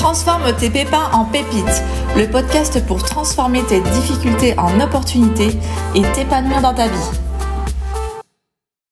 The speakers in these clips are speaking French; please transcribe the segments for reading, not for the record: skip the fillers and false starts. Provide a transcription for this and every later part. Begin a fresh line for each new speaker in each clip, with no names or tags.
Transforme tes pépins en pépites, le podcast pour transformer tes difficultés en opportunités et t'épanouir dans ta vie.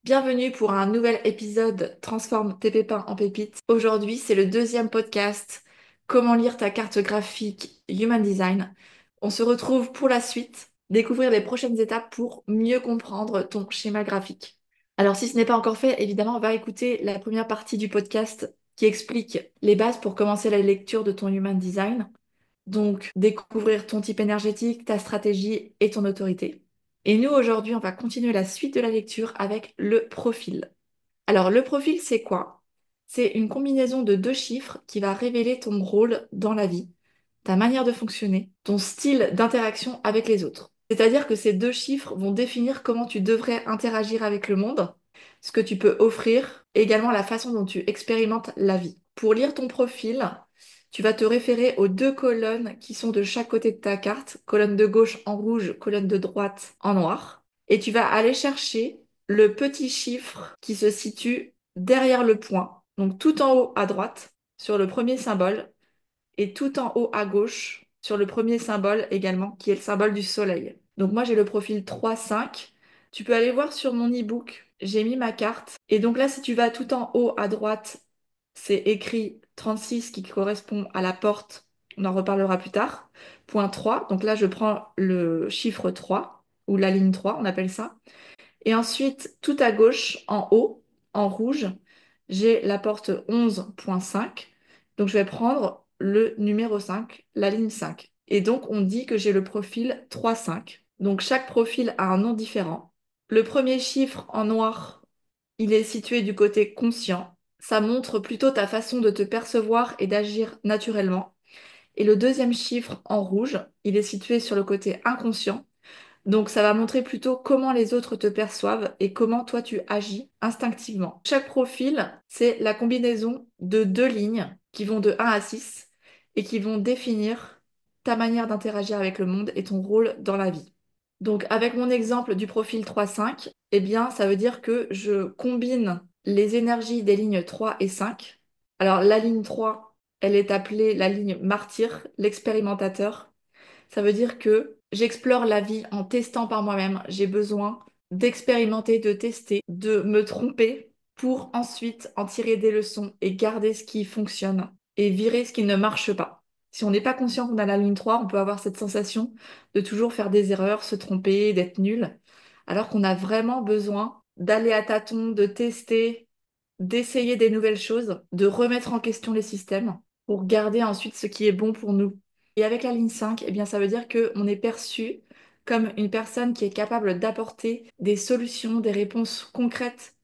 Bienvenue pour un nouvel épisode Transforme tes pépins en pépites. Aujourd'hui, c'est le deuxième podcast Comment lire ta carte graphique Human Design. On se retrouve pour la suite, découvrir les prochaines étapes pour mieux comprendre ton schéma graphique. Alors si ce n'est pas encore fait, évidemment, on va écouter la première partie du podcast qui explique les bases pour commencer la lecture de ton Human Design. Donc, découvrir ton type énergétique, ta stratégie et ton autorité. Et nous, aujourd'hui, on va continuer la suite de la lecture avec le profil. Alors, le profil, c'est quoi? C'est une combinaison de 2 chiffres qui va révéler ton rôle dans la vie, ta manière de fonctionner, ton style d'interaction avec les autres. C'est-à-dire que ces 2 chiffres vont définir comment tu devrais interagir avec le monde, ce que tu peux offrir, et également la façon dont tu expérimentes la vie. Pour lire ton profil, tu vas te référer aux 2 colonnes qui sont de chaque côté de ta carte, colonne de gauche en rouge, colonne de droite en noir, et tu vas aller chercher le petit chiffre qui se situe derrière le point, donc tout en haut à droite, sur le premier symbole, et tout en haut à gauche, sur le premier symbole également, qui est le symbole du soleil. Donc moi j'ai le profil 3-5. Tu peux aller voir sur mon e-book, j'ai mis ma carte. Et donc là, si tu vas tout en haut à droite, c'est écrit 36 qui correspond à la porte. On en reparlera plus tard. Point 3. Donc là, je prends le chiffre 3, ou la ligne 3, on appelle ça. Et ensuite, tout à gauche, en haut, en rouge, j'ai la porte 11.5. Donc, je vais prendre le numéro 5, la ligne 5. Et donc, on dit que j'ai le profil 3-5. Donc, chaque profil a un nom différent. Le premier chiffre en noir, il est situé du côté conscient. Ça montre plutôt ta façon de te percevoir et d'agir naturellement. Et le deuxième chiffre en rouge, il est situé sur le côté inconscient. Donc ça va montrer plutôt comment les autres te perçoivent et comment toi tu agis instinctivement. Chaque profil, c'est la combinaison de 2 lignes qui vont de 1 à 6 et qui vont définir ta manière d'interagir avec le monde et ton rôle dans la vie. Donc avec mon exemple du profil 3-5, eh bien ça veut dire que je combine les énergies des lignes 3 et 5. Alors la ligne 3, elle est appelée la ligne martyr, l'expérimentateur. Ça veut dire que j'explore la vie en testant par moi-même. J'ai besoin d'expérimenter, de tester, de me tromper pour ensuite en tirer des leçons et garder ce qui fonctionne et virer ce qui ne marche pas. Si on n'est pas conscient qu'on a la ligne 3, on peut avoir cette sensation de toujours faire des erreurs, se tromper, d'être nul, alors qu'on a vraiment besoin d'aller à tâtons, de tester, d'essayer des nouvelles choses, de remettre en question les systèmes pour garder ensuite ce qui est bon pour nous. Et avec la ligne 5, eh bien, ça veut dire qu'on est perçu comme une personne qui est capable d'apporter des solutions, des réponses concrètes,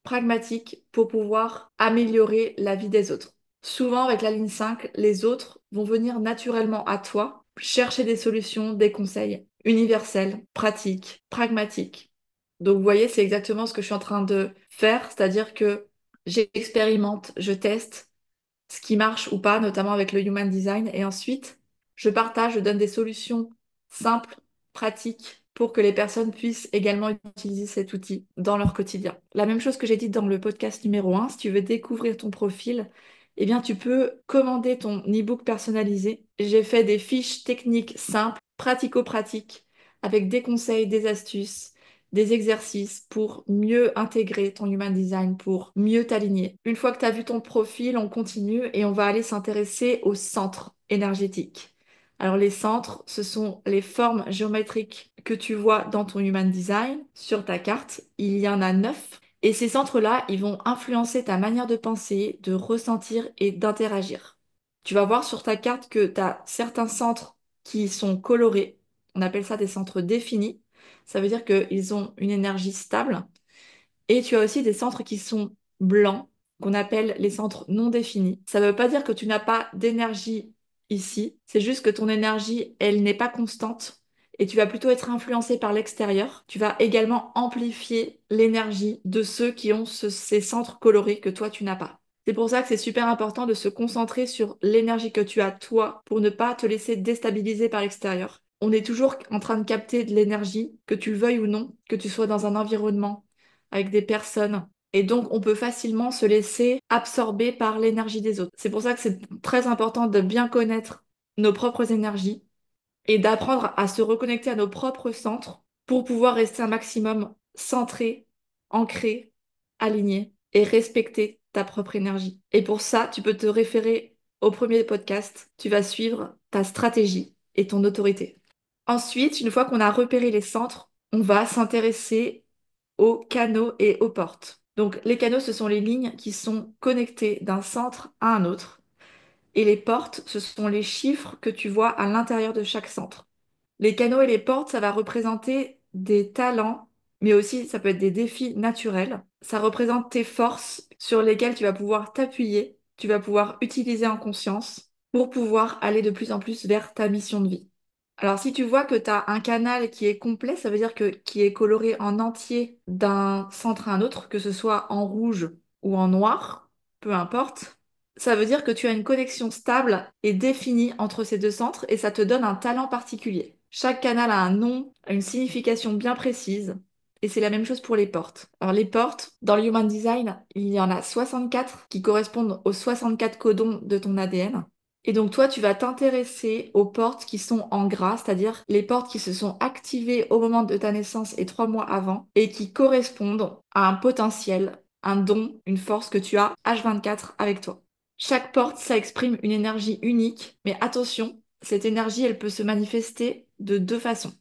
pragmatiques pour pouvoir améliorer la vie des autres. Souvent, avec la ligne 5, les autres vont venir naturellement à toi, chercher des solutions, des conseils universels, pratiques, pragmatiques. Donc, vous voyez, c'est exactement ce que je suis en train de faire, c'est-à-dire que j'expérimente, je teste ce qui marche ou pas, notamment avec le Human Design, et ensuite, je partage, je donne des solutions simples, pratiques, pour que les personnes puissent également utiliser cet outil dans leur quotidien. La même chose que j'ai dit dans le podcast numéro 1, si tu veux découvrir ton profil, eh bien, tu peux commander ton e-book personnalisé. J'ai fait des fiches techniques simples, pratico-pratiques, avec des conseils, des astuces, des exercices pour mieux intégrer ton Human Design, pour mieux t'aligner. Une fois que tu as vu ton profil, on continue et on va aller s'intéresser aux centres énergétiques. Alors les centres, ce sont les formes géométriques que tu vois dans ton Human Design. Sur ta carte, il y en a 9. Et ces centres-là, ils vont influencer ta manière de penser, de ressentir et d'interagir. Tu vas voir sur ta carte que tu as certains centres qui sont colorés. On appelle ça des centres définis. Ça veut dire qu'ils ont une énergie stable. Et tu as aussi des centres qui sont blancs, qu'on appelle les centres non définis. Ça ne veut pas dire que tu n'as pas d'énergie ici, c'est juste que ton énergie, elle n'est pas constante et tu vas plutôt être influencé par l'extérieur. Tu vas également amplifier l'énergie de ceux qui ont ces centres colorés que toi, tu n'as pas. C'est pour ça que c'est super important de se concentrer sur l'énergie que tu as toi pour ne pas te laisser déstabiliser par l'extérieur. On est toujours en train de capter de l'énergie, que tu le veuilles ou non, que tu sois dans un environnement avec des personnes Et donc, on peut facilement se laisser absorber par l'énergie des autres. C'est pour ça que c'est très important de bien connaître nos propres énergies et d'apprendre à se reconnecter à nos propres centres pour pouvoir rester un maximum centré, ancré, aligné et respecter ta propre énergie. Et pour ça, tu peux te référer au premier podcast. Tu vas suivre ta stratégie et ton autorité. Ensuite, une fois qu'on a repéré les centres, on va s'intéresser aux canaux et aux portes. Donc, les canaux, ce sont les lignes qui sont connectées d'un centre à un autre. Et les portes, ce sont les chiffres que tu vois à l'intérieur de chaque centre. Les canaux et les portes, ça va représenter des talents, mais aussi ça peut être des défis naturels. Ça représente tes forces sur lesquelles tu vas pouvoir t'appuyer, tu vas pouvoir utiliser en conscience pour pouvoir aller de plus en plus vers ta mission de vie. Alors si tu vois que tu as un canal qui est complet, ça veut dire que qui est coloré en entier d'un centre à un autre, que ce soit en rouge ou en noir, peu importe. Ça veut dire que tu as une connexion stable et définie entre ces deux centres et ça te donne un talent particulier. Chaque canal a un nom, a une signification bien précise et c'est la même chose pour les portes. Alors les portes, dans le Human Design, il y en a 64 qui correspondent aux 64 codons de ton ADN. Et donc toi, tu vas t'intéresser aux portes qui sont en gras, c'est-à-dire les portes qui se sont activées au moment de ta naissance et 3 mois avant et qui correspondent à un potentiel, un don, une force que tu as H24 avec toi. Chaque porte, ça exprime une énergie unique, mais attention, cette énergie, elle peut se manifester de deux façons,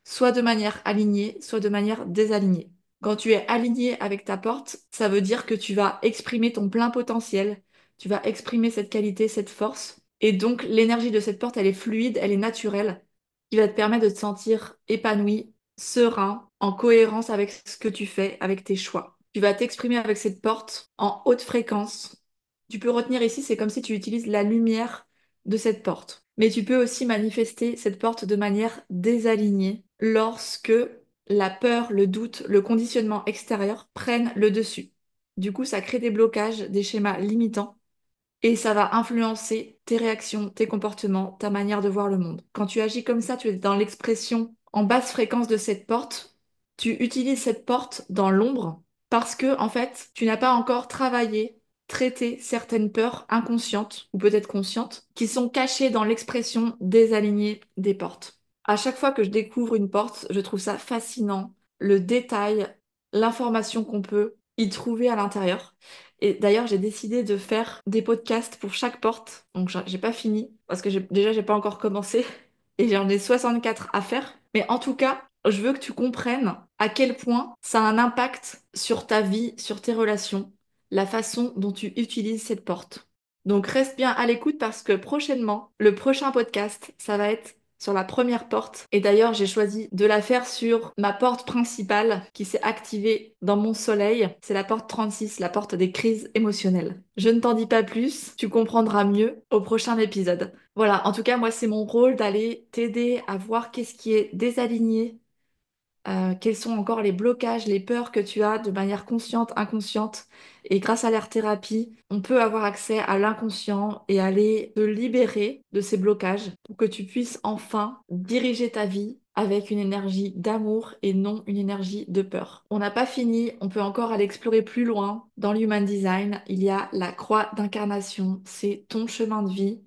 soit de manière alignée, soit de manière désalignée. Quand tu es aligné avec ta porte, ça veut dire que tu vas exprimer ton plein potentiel, tu vas exprimer cette qualité, cette force, et donc l'énergie de cette porte, elle est fluide, elle est naturelle, qui va te permettre de te sentir épanoui, serein, en cohérence avec ce que tu fais, avec tes choix. Tu vas t'exprimer avec cette porte en haute fréquence. Tu peux retenir ici, c'est comme si tu utilises la lumière de cette porte. Mais tu peux aussi manifester cette porte de manière désalignée lorsque la peur, le doute, le conditionnement extérieur prennent le dessus. Du coup, ça crée des blocages, des schémas limitants et ça va influencer tes réactions, tes comportements, ta manière de voir le monde. Quand tu agis comme ça, tu es dans l'expression en basse fréquence de cette porte. Tu utilises cette porte dans l'ombre parce que, en fait, tu n'as pas encore travaillé, traité certaines peurs inconscientes ou peut-être conscientes qui sont cachées dans l'expression désalignée des portes. À chaque fois que je découvre une porte, je trouve ça fascinant, le détail, l'information qu'on peut y trouver à l'intérieur. Et d'ailleurs, j'ai décidé de faire des podcasts pour chaque porte. Donc, j'ai pas fini parce que déjà, j'ai pas encore commencé et j'en ai 64 à faire. Mais en tout cas, je veux que tu comprennes à quel point ça a un impact sur ta vie, sur tes relations, la façon dont tu utilises cette porte. Donc, reste bien à l'écoute parce que prochainement, le prochain podcast, ça va être sur la première porte. Et d'ailleurs, j'ai choisi de la faire sur ma porte principale qui s'est activée dans mon soleil. C'est la porte 36, la porte des crises émotionnelles. Je ne t'en dis pas plus, tu comprendras mieux au prochain épisode. Voilà, en tout cas, moi, c'est mon rôle d'aller t'aider à voir qu'est-ce qui est désaligné, quels sont encore les blocages, les peurs que tu as de manière consciente, inconsciente. Et grâce à l'art-thérapie, on peut avoir accès à l'inconscient et aller te libérer de ces blocages pour que tu puisses enfin diriger ta vie avec une énergie d'amour et non une énergie de peur. On n'a pas fini, on peut encore aller explorer plus loin. Dans l'Human Design, il y a la croix d'incarnation, c'est ton chemin de vie.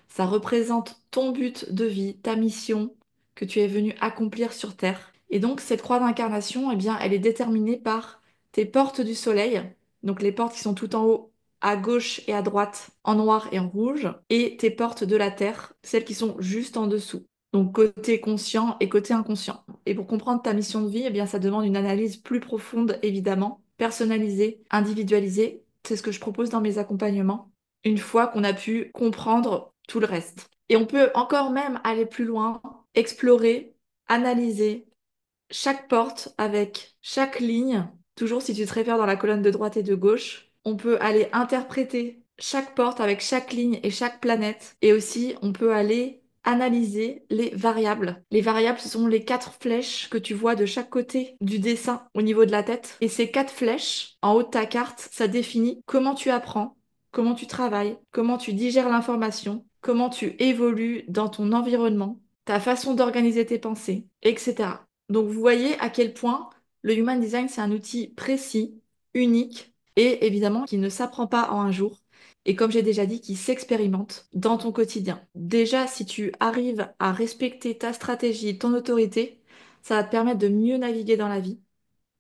Ça représente ton but de vie, ta mission que tu es venu accomplir sur Terre. Et donc, cette croix d'incarnation, eh bien, elle est déterminée par tes portes du soleil, donc les portes qui sont tout en haut, à gauche et à droite, en noir et en rouge, et tes portes de la Terre, celles qui sont juste en dessous. Donc, côté conscient et côté inconscient. Et pour comprendre ta mission de vie, eh bien, ça demande une analyse plus profonde, évidemment, personnalisée, individualisée. C'est ce que je propose dans mes accompagnements, une fois qu'on a pu comprendre tout le reste. Et on peut encore même aller plus loin, explorer, analyser chaque porte avec chaque ligne. Toujours si tu te réfères dans la colonne de droite et de gauche, on peut aller interpréter chaque porte avec chaque ligne et chaque planète. Et aussi, on peut aller analyser les variables. Les variables, ce sont les 4 flèches que tu vois de chaque côté du dessin au niveau de la tête. Et ces 4 flèches, en haut de ta carte, ça définit comment tu apprends, comment tu travailles, comment tu digères l'information, comment tu évolues dans ton environnement, ta façon d'organiser tes pensées, etc. Donc vous voyez à quel point le Human Design, c'est un outil précis unique et évidemment qui ne s'apprend pas en un jour. Et comme j'ai déjà dit, qui s'expérimente dans ton quotidien. Déjà, si tu arrives à respecter ta stratégie, ton autorité, ça va te permettre de mieux naviguer dans la vie.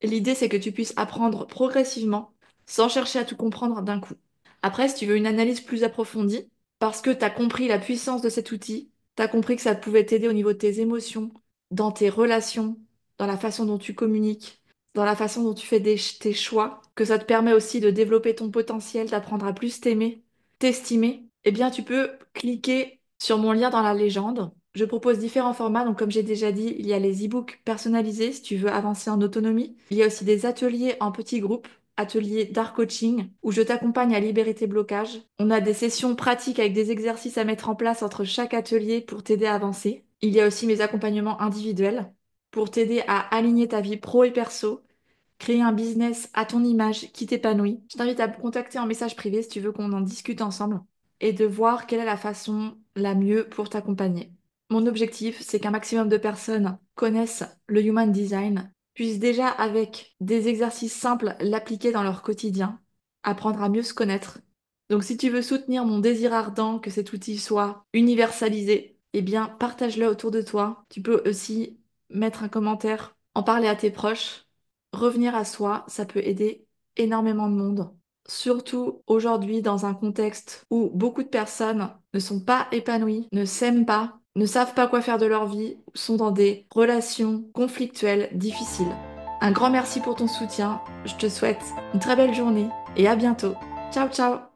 L'idée, c'est que tu puisses apprendre progressivement, sans chercher à tout comprendre d'un coup. Après, si tu veux une analyse plus approfondie, parce que tu as compris la puissance de cet outil, tu as compris que ça pouvait t'aider au niveau de tes émotions, dans tes relations, dans la façon dont tu communiques, dans la façon dont tu fais tes choix, que ça te permet aussi de développer ton potentiel, d'apprendre à plus t'aimer, t'estimer, eh bien, tu peux cliquer sur mon lien dans la légende. Je propose différents formats, donc comme j'ai déjà dit, il y a les e-books personnalisés si tu veux avancer en autonomie. Il y a aussi des ateliers en petits groupes, ateliers d'art coaching, où je t'accompagne à libérer tes blocages. On a des sessions pratiques avec des exercices à mettre en place entre chaque atelier pour t'aider à avancer. Il y a aussi mes accompagnements individuels pour t'aider à aligner ta vie pro et perso, créer un business à ton image qui t'épanouit. Je t'invite à me contacter en message privé si tu veux qu'on en discute ensemble et de voir quelle est la façon la mieux pour t'accompagner. Mon objectif, c'est qu'un maximum de personnes connaissent le Human Design, puissent déjà avec des exercices simples l'appliquer dans leur quotidien, apprendre à mieux se connaître. Donc si tu veux soutenir mon désir ardent que cet outil soit universalisé, eh bien partage-le autour de toi. Tu peux aussi mettre un commentaire, en parler à tes proches. Revenir à soi, ça peut aider énormément de monde. Surtout aujourd'hui dans un contexte où beaucoup de personnes ne sont pas épanouies, ne s'aiment pas, ne savent pas quoi faire de leur vie, sont dans des relations conflictuelles difficiles. Un grand merci pour ton soutien, je te souhaite une très belle journée et à bientôt. Ciao ciao!